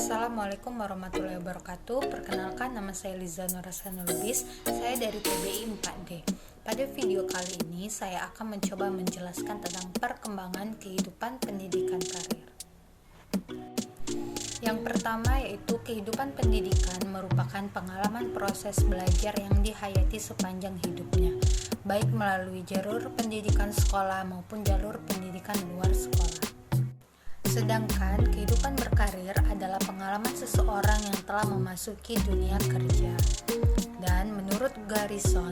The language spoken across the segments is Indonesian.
Assalamualaikum warahmatullahi wabarakatuh. Perkenalkan, nama saya Liza Nurasana Lubis. Saya dari PBI 4D. Pada video kali ini saya akan mencoba menjelaskan tentang perkembangan kehidupan pendidikan karir. Yang pertama yaitu kehidupan pendidikan merupakan pengalaman proses belajar yang dihayati sepanjang hidupnya, baik melalui jalur pendidikan sekolah maupun jalur pendidikan luar sekolah. Sedangkan kehidupan berkarir adalah pengalaman seseorang yang telah memasuki dunia kerja. Dan menurut Garrison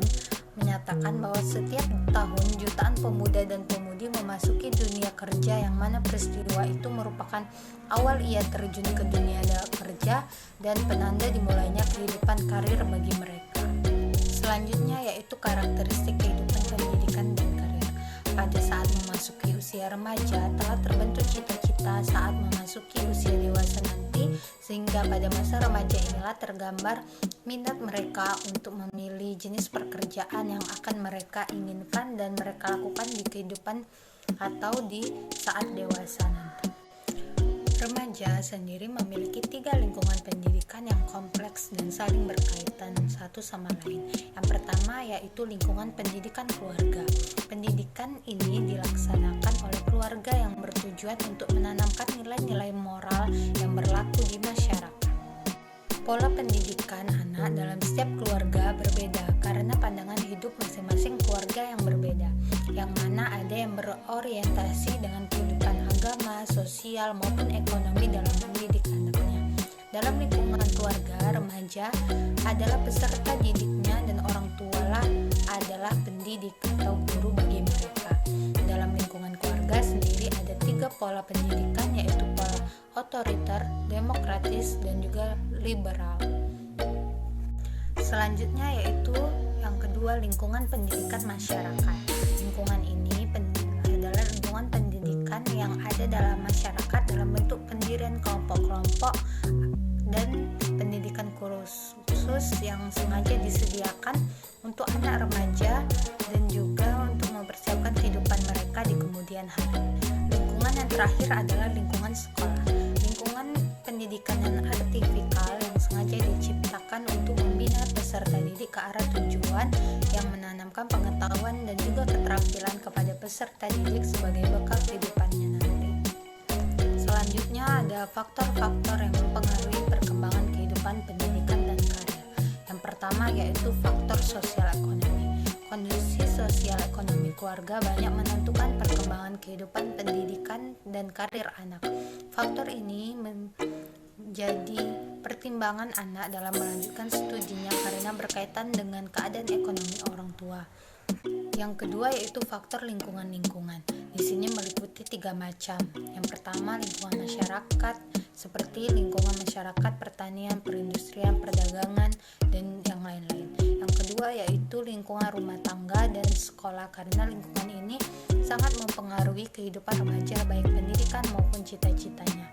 menyatakan bahwa setiap tahun jutaan pemuda dan pemudi memasuki dunia kerja, yang mana peristiwa itu merupakan awal ia terjun ke dunia kerja dan penanda dimulainya kehidupan karir bagi mereka. Selanjutnya yaitu karakteristik kehidupan pendidikan dan karir. Pada saat memasuki usia remaja telah terbentuk cita-cita saat memasuki usia dewasa nanti, sehingga pada masa remaja inilah tergambar minat mereka untuk memilih jenis pekerjaan yang akan mereka inginkan dan mereka lakukan di kehidupan atau di saat dewasa nanti. Remaja sendiri memiliki 3 lingkungan pendidikan yang kompleks dan saling berkaitan satu sama lain. Yang pertama yaitu lingkungan pendidikan keluarga. Pendidikan ini dilaksanakan oleh keluarga yang bertujuan untuk menanamkan nilai-nilai moral yang berlaku di masyarakat. Pola pendidikan anak dalam setiap keluarga berbeda karena pandangan hidup masing-masing keluarga yang berbeda, yang mana ada yang berorientasi dengan kehidupan agama, sosial, maupun ekonomi dalam mendidik anaknya. Dalam lingkungan keluarga, remaja adalah peserta didiknya dan orang tua adalah pendidik atau guru bagi mereka. Dalam lingkungan keluarga sendiri ada 3 pola pendidikan, yaitu pola otoriter, demokratis, dan juga liberal. Selanjutnya yaitu yang kedua, lingkungan pendidikan masyarakat. Lingkungan ini adalah lingkungan pendidikan yang ada dalam masyarakat dalam bentuk pendirian kelompok-kelompok dan pendidikan khusus yang sengaja disediakan untuk anak remaja dan juga untuk mempersiapkan kehidupan mereka di kemudian hari. Lingkungan yang terakhir adalah lingkungan sekolah. Lingkungan pendidikan yang artifisial yang sengaja diciptakan untuk membina peserta didik ke arah tujuan yang menanamkan pengetahuan dan juga keterampilan kepada peserta didik sebagai bekal kehidupannya nanti. Selanjutnya ada faktor-faktor yang mempengaruhi perkembangan kehidupan pendidikan dan karir. Yang pertama yaitu faktor sosial ekonomi. Kondisi sosial ekonomi keluarga banyak menentukan perkembangan kehidupan pendidikan dan karir anak. Faktor ini menjadi pertimbangan anak dalam melanjutkan studinya karena berkaitan dengan keadaan ekonomi orang tua. Yang kedua yaitu faktor lingkungan. Di sini meliputi 3 macam. Yang pertama lingkungan masyarakat, seperti lingkungan masyarakat pertanian, perindustrian, perdagangan, dan yang lain-lain. Yang kedua yaitu lingkungan rumah tangga dan sekolah, karena lingkungan ini sangat mempengaruhi kehidupan remaja baik pendidikan maupun cita-citanya.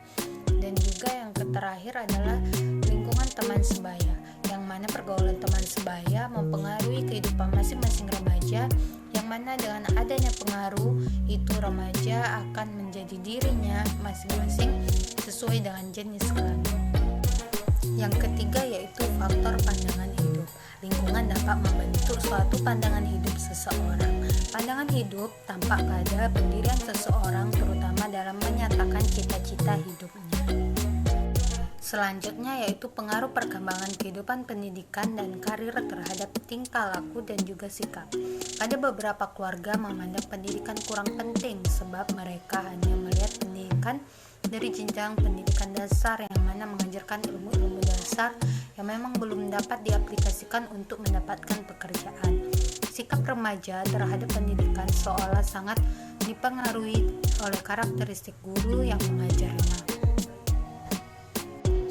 Dan juga yang terakhir adalah lingkungan teman sebaya, yang mana pergaulan teman sebaya mempengaruhi kehidupan masing-masing remaja, yang mana dengan adanya pengaruh itu remaja akan menjadi dirinya masing-masing sesuai dengan jenis kelamin. Yang ketiga yaitu faktor pandangan hidup. Lingkungan dapat membentuk suatu pandangan hidup seseorang. Pandangan hidup tampak pada pendirian seseorang, terutama dalam menyatakan cita-cita hidupnya. Selanjutnya yaitu pengaruh perkembangan kehidupan pendidikan dan karir terhadap tingkah laku dan juga sikap. Pada beberapa keluarga memandang pendidikan kurang penting sebab mereka hanya melihat pendidikan dari jenjang pendidikan dasar yang mana mengajarkan ilmu-ilmu dasar yang memang belum dapat diaplikasikan untuk mendapatkan pekerjaan. Sikap remaja terhadap pendidikan seolah sangat dipengaruhi oleh karakteristik guru yang mengajarnya.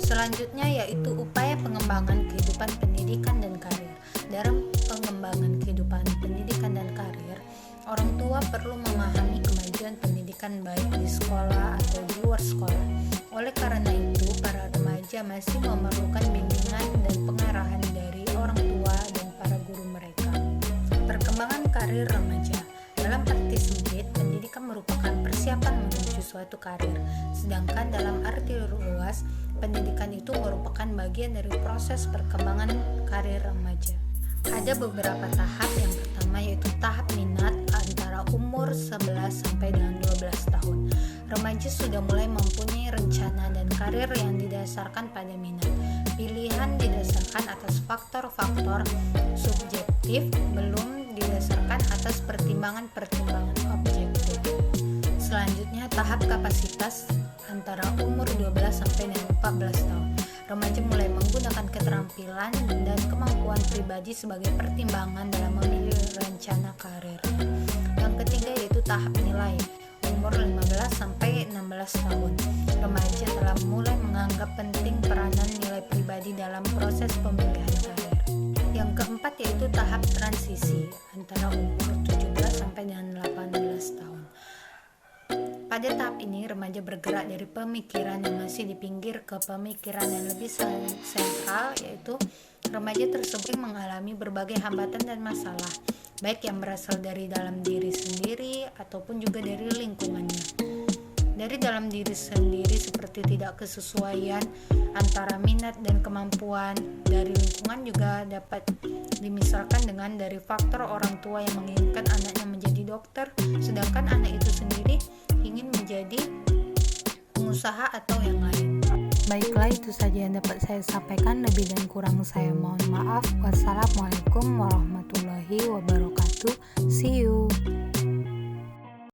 Selanjutnya yaitu upaya pengembangan kehidupan pendidikan dan karir. Dalam pengembangan kehidupan pendidikan dan karir, orang tua perlu memahami kemajuan pendidikan baik di sekolah atau di luar sekolah. Oleh karena itu, para remaja masih memerlukan bimbingan dan pengarahan dari orang tua dan para guru mereka. Perkembangan karir remaja. Dalam arti sempit, pendidikan merupakan persiapan menuju suatu karir. Sedangkan dalam arti luas, pendidikan itu merupakan bagian dari proses perkembangan karir remaja. Ada beberapa tahap. Yang pertama yaitu tahap minat antara umur 11 sampai dengan 12 tahun. Remaja sudah mulai mempunyai rencana dan karir yang didasarkan pada minat. Pilihan didasarkan atas faktor-faktor subjektif, belum didasarkan atas pertimbangan-pertimbangan objektif. Selanjutnya tahap kapasitas antara umur 12 sampai dengan 14 tahun. Remaja mulai menggunakan keterampilan dan kemampuan pribadi sebagai pertimbangan dalam memilih rencana karir. Yang ketiga yaitu tahap nilai, umur 15 sampai 16 tahun. Remaja telah mulai menganggap penting peranan nilai pribadi dalam proses pemilihan karir. Yang keempat yaitu tahap transisi antara umur 17 sampai dengan 18 tahun. Pada tahap ini, remaja bergerak dari pemikiran yang masih di pinggir ke pemikiran yang lebih sentral, yaitu remaja tersebut mengalami berbagai hambatan dan masalah, baik yang berasal dari dalam diri sendiri ataupun juga dari lingkungannya. Dari dalam diri sendiri seperti tidak kesesuaian antara minat dan kemampuan. Dari lingkungan juga dapat dimisalkan dengan dari faktor orang tua yang menginginkan anaknya menjadi dokter, sedangkan anak itu sendiri ingin menjadi pengusaha atau yang lain. Baiklah, itu saja yang dapat saya sampaikan. Lebih dan kurang saya mohon maaf. Wassalamualaikum warahmatullahi wabarakatuh. See you.